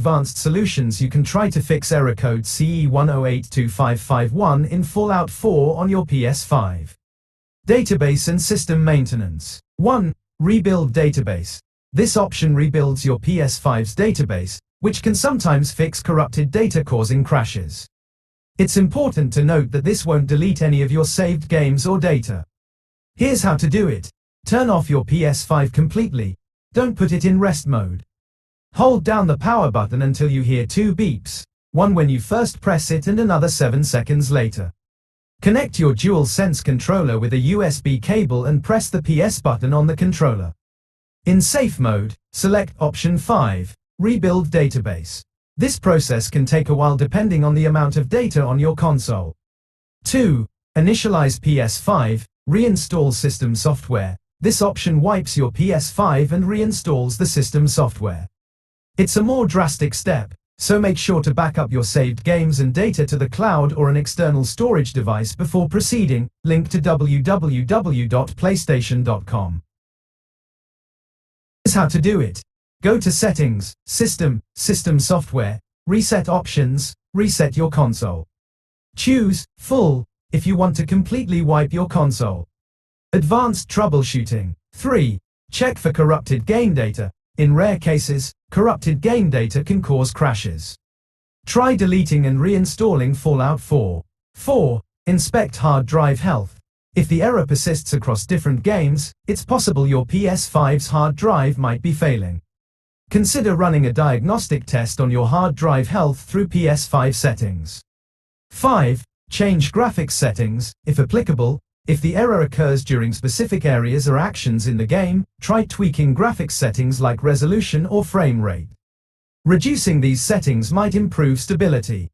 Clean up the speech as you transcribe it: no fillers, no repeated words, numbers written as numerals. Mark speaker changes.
Speaker 1: advanced solutions, you can try to fix error code CE-108255-1 in Fallout 4 on your PS5. Database and system maintenance. 1. Rebuild database. This option rebuilds your PS5's database, which can sometimes fix corrupted data causing crashes. It's important to note that this won't delete any of your saved games or data. Here's how to do it. Turn off your PS5 completely. Don't put it in rest mode. Hold down the power button until you hear 2 beeps, one when you first press it and another 7 seconds later. Connect your DualSense controller with a USB cable and press the PS button on the controller. In safe mode, select option 5, Rebuild Database. This process can take a while depending on the amount of data on your console. 2. Initialize PS5, reinstall system software. This option wipes your PS5 and reinstalls the system software. It's a more drastic step, so make sure to back up your saved games and data to the cloud or an external storage device before proceeding. Link to www.playstation.com. Here's how to do it. Go to Settings, System Software, Reset Options, reset your console. Choose Full if you want to completely wipe your console. Advanced troubleshooting. 3. Check for corrupted game data. In rare cases, corrupted game data can cause crashes. Try deleting and reinstalling Fallout 4. 4. Inspect hard drive health. If the error persists across different games, it's possible your PS5's hard drive might be failing. Consider running a diagnostic test on your hard drive health through PS5 settings. 5. Change graphics settings, if applicable. If the error occurs during specific areas or actions in the game, try tweaking graphics settings like resolution or frame rate. Reducing these settings might improve stability.